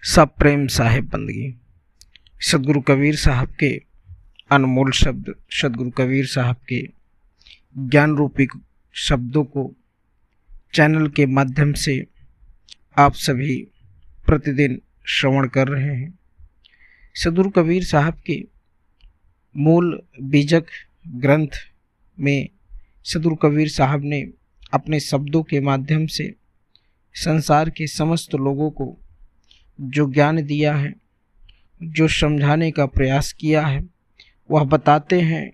सब प्रेम साहिब बंदगी। सदगुरु कबीर साहब के अनमोल शब्द, सदगुरु कबीर साहब के ज्ञान रूपी शब्दों को चैनल के माध्यम से आप सभी प्रतिदिन श्रवण कर रहे हैं। सदगुरु कबीर साहब के मूल बीजक ग्रंथ में सदगुरु कबीर साहब ने अपने शब्दों के माध्यम से संसार के समस्त लोगों को जो ज्ञान दिया है, जो समझाने का प्रयास किया है, वह बताते हैं।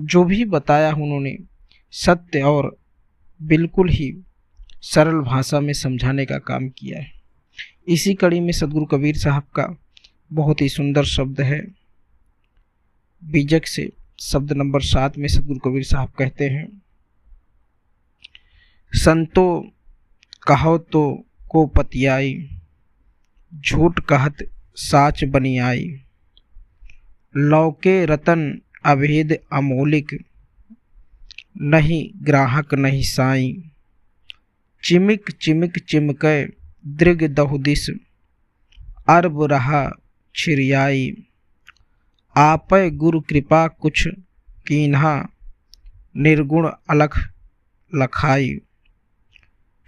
जो भी बताया उन्होंने सत्य और बिल्कुल ही सरल भाषा में समझाने का काम किया है। इसी कड़ी में सदगुरु कबीर साहब का बहुत ही सुंदर शब्द है। बीजक से शब्द नंबर 7 में सदगुरु कबीर साहब कहते हैं, संतो कहो तो को पतियाई, झूठ कहत साच बनी आई। लौके रतन अभेद अमोलिक, नहीं ग्राहक नहीं साई। चिमिक चिमिक चिमकै दृग दहुदिस, अरब रहा छिरियाई। आपै गुरु कृपा कुछ कीन्हा, निर्गुण अलख लखाई।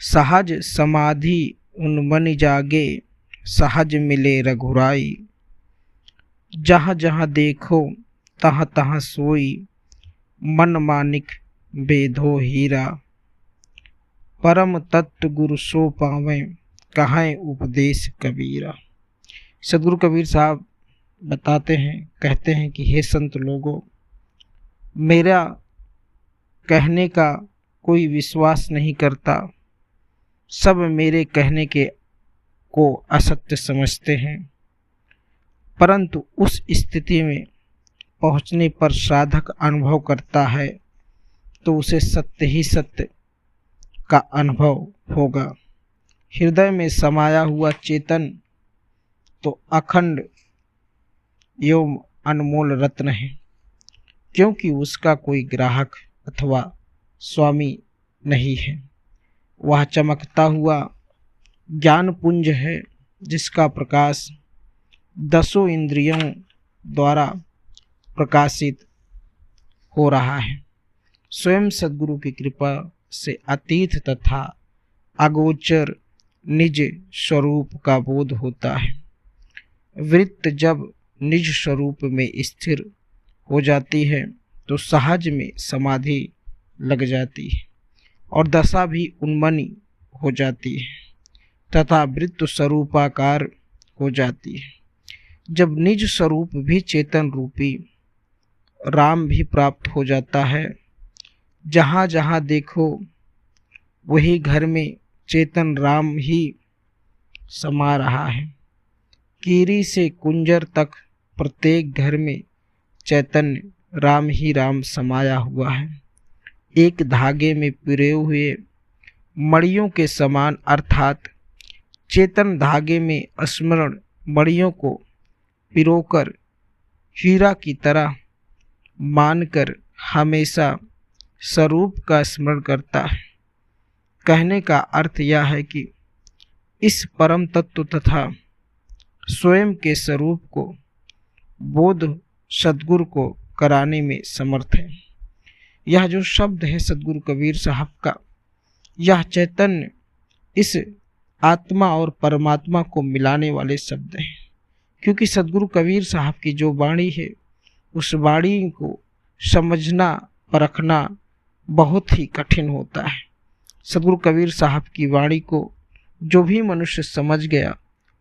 सहज समाधि उन्मनि जागे, सहज मिले रघुराई। जहाँ जहाँ देखो तहाँ तहाँ सोई, मन मानिक बेधो हीरा। परम तत्व गुरु सो पावें, कहें उपदेश कबीरा। सदगुरु कबीर साहब बताते हैं, कहते हैं कि हे संत लोगों, मेरा कहने का कोई विश्वास नहीं करता। सब मेरे कहने के को असत्य समझते हैं, परंतु उस स्थिति में पहुंचने पर साधक अनुभव करता है तो उसे सत्य ही सत्य का अनुभव होगा। हृदय में समाया हुआ चेतन तो अखंड एवं अनमोल रत्न है, क्योंकि उसका कोई ग्राहक अथवा स्वामी नहीं है। वह चमकता हुआ ज्ञान पुंज है, जिसका प्रकाश 10 इंद्रियों द्वारा प्रकाशित हो रहा है। स्वयं सद्गुरु की कृपा से अतीत तथा अगोचर निज स्वरूप का बोध होता है। वृत्त जब निज स्वरूप में स्थिर हो जाती है तो सहज में समाधि लग जाती है और दशा भी उन्मनी हो जाती है तथा वृत्त स्वरूपाकार हो जाती है। जब निज स्वरूप भी चेतन रूपी राम भी प्राप्त हो जाता है, जहाँ जहाँ देखो वही घर में चेतन राम ही समा रहा है। कीरी से कुंजर तक प्रत्येक घर में चैतन्य राम ही राम समाया हुआ है। एक धागे में पिरे हुए मणियों के समान, अर्थात चेतन धागे में स्मरण मणियों को पिरोकर हीरा की तरह मानकर हमेशा स्वरूप का स्मरण करता है। कहने का अर्थ यह है कि इस परम तत्व तथा स्वयं के स्वरूप को बोध सद्गुरु को कराने में समर्थ है। यह जो शब्द है सद्गुरु कबीर साहब का, यह चैतन्य इस आत्मा और परमात्मा को मिलाने वाले शब्द हैं, क्योंकि सद्गुरु कबीर साहब की जो वाणी है, उस वाणी को समझना परखना बहुत ही कठिन होता है। सद्गुरु कबीर साहब की वाणी को जो भी मनुष्य समझ गया,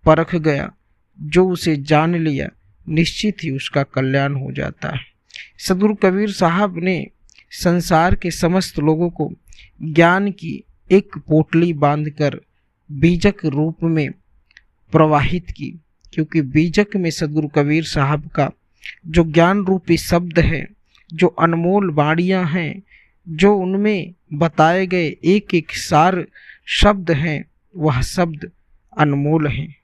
परख गया, जो उसे जान लिया, निश्चित ही उसका कल्याण हो जाता है। सद्गुरु कबीर साहब ने संसार के समस्त लोगों को ज्ञान की एक पोटली बांधकर बीजक रूप में प्रवाहित की, क्योंकि बीजक में सद्गुरु कबीर साहब का जो ज्ञान रूपी शब्द है, जो अनमोल वाणियाँ हैं, जो उनमें बताए गए एक एक सार शब्द हैं, वह शब्द अनमोल हैं।